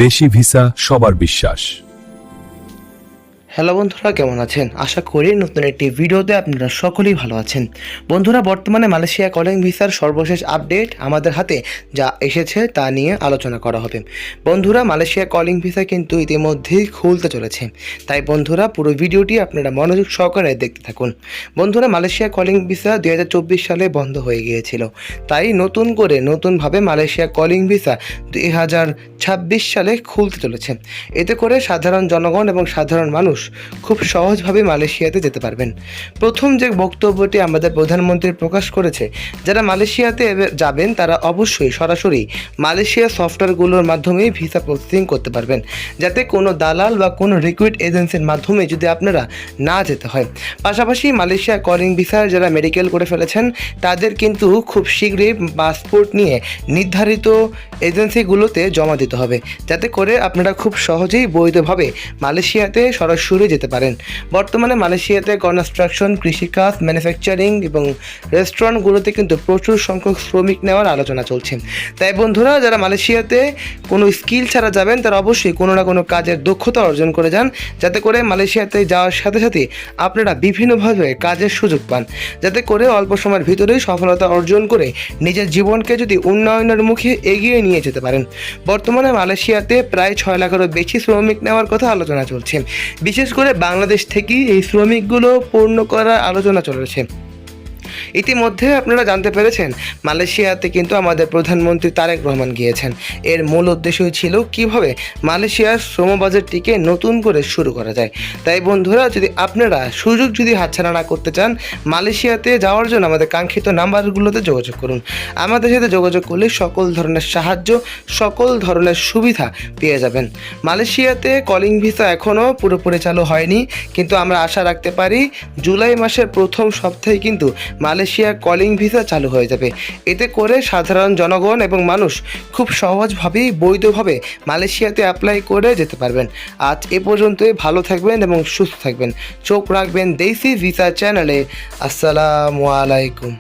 দেশি ভিসা সবার বিশ্বাস। হ্যালো বন্ধুরা, কেমন আছেন? আশা করি নতুন একটি ভিডিওতে আপনারা সকলেই ভালো আছেন। বন্ধুরা, বর্তমানে মালয়েশিয়া কলিং ভিসার সর্বশেষ আপডেট আমাদের হাতে যা এসেছে তা নিয়ে আলোচনা করা হবে। বন্ধুরা, মালয়েশিয়া কলিং ভিসা কিন্তু ইতিমধ্যেই খুলতে চলেছে, তাই বন্ধুরা পুরো ভিডিওটি আপনারা মনোযোগ সহকারে দেখতে থাকুন। বন্ধুরা, মালয়েশিয়া কলিং ভিসা 2024 সালে বন্ধ হয়ে গিয়েছিল, তাই নতুনভাবে মালয়েশিয়া কলিং ভিসা 2026 সালে খুলতে চলেছে। এতে করে সাধারণ জনগণ এবং সাধারণ মানুষ খুব সহজভাবে মালয়েশিয়াতে যেতে পারবেন। প্রথম যে বক্তব্যটি আমাদের প্রধানমন্ত্রী প্রকাশ করেছে, যারা মালয়েশিয়াতে যাবেন তারা অবশ্যই সরাসরি মালয়েশিয়া সফটওয়্যারগুলোর মাধ্যমেই ভিসা প্রসেসিং করতে পারবেন, যাতে কোনো দালাল বা কোনো রিক্রুট এজেন্সির মাধ্যমে যদি আপনারা না যেতে হয়। পাশাপাশি মালয়েশিয়া কলিং ভিসার যারা মেডিকেল করে ফেলেছেন তাদের কিন্তু খুব শীঘ্রই পাসপোর্ট নিয়ে নির্ধারিত এজেন্সিগুলোতে জমা দিতে হবে, যাতে করে আপনারা খুব সহজেই বৈধভাবে মালয়েশিয়াতে সরাসরি যেতে পারেন। বর্তমানে মালয়েশিয়াতে কনস্ট্রাকশন, কৃষিকাজ, ম্যানুফ্যাকচারিং এবং রেস্টুরেন্টগুলোতে কিন্তু প্রচুর সংখ্যক শ্রমিক নেওয়ার আলোচনা চলছে। তাই বন্ধুরা, যারা মালয়েশিয়াতে কোনো স্কিল ছাড়া যাবেন তারা অবশ্যই কোনো না কোনো কাজের দক্ষতা অর্জন করে যান, যাতে করে মালয়েশিয়াতে যাওয়ার সাথে সাথে আপনারা বিভিন্নভাবে কাজের সুযোগ পান, যাতে করে অল্প সময়ের ভিতরেই সফলতা অর্জন করে নিজের জীবনকে যদি উন্নয়নের মুখে এগিয়ে নিয়ে যেতে পারেন। বর্তমানে মালয়েশিয়াতে প্রায় 6 লাখেরও বেশি শ্রমিক নেওয়ার কথা আলোচনা চলছে। বিশেষ করে বাংলাদেশ থেকেই এই শ্রমিকগুলো পূর্ণ করার আলোচনা চলেছে। ইতিমধ্যে আপনারা জানতে পেরেছেন মালয়েশিয়াতে কিন্তু আমাদের প্রধানমন্ত্রী তারেক রহমান গিয়েছেন। এর মূল উদ্দেশ্যই ছিল কিভাবে মালয়েশিয়ার শ্রম বাজারটিকে নতুন করে শুরু করা যায়। তাই বন্ধুরা, যদি আপনারা সুযোগ হাতছাড়া না করতে চান, মালয়েশিয়াতে যাওয়ার জন্য আমাদের কাঙ্ক্ষিত নাম্বারগুলোতে যোগাযোগ করুন। আমাদের সাথে যোগাযোগ করলে সকল ধরনের সাহায্য, সকল ধরনের সুবিধা পেয়ে যাবেন। মালয়েশিয়াতে কলিং ভিসা এখনও পুরোপুরি চালু হয়নি, কিন্তু আমরা আশা রাখতে পারি জুলাই মাসের প্রথম সপ্তাহে কিন্তু মালয়েশিয়া কলিং ভিসা চালু হয়ে যাবে। এতে করে সাধারণ জনগণ এবং মানুষ খুব সহজভাবেই বৈধভাবে মালয়েশিয়াতে অ্যাপ্লাই করে যেতে পারবেন। আজ এ পর্যন্তই। ভালো থাকবেন এবং সুস্থ থাকবেন। চোখ রাখবেন দেশি ভিসা চ্যানেলে। আসসালামু আলাইকুম।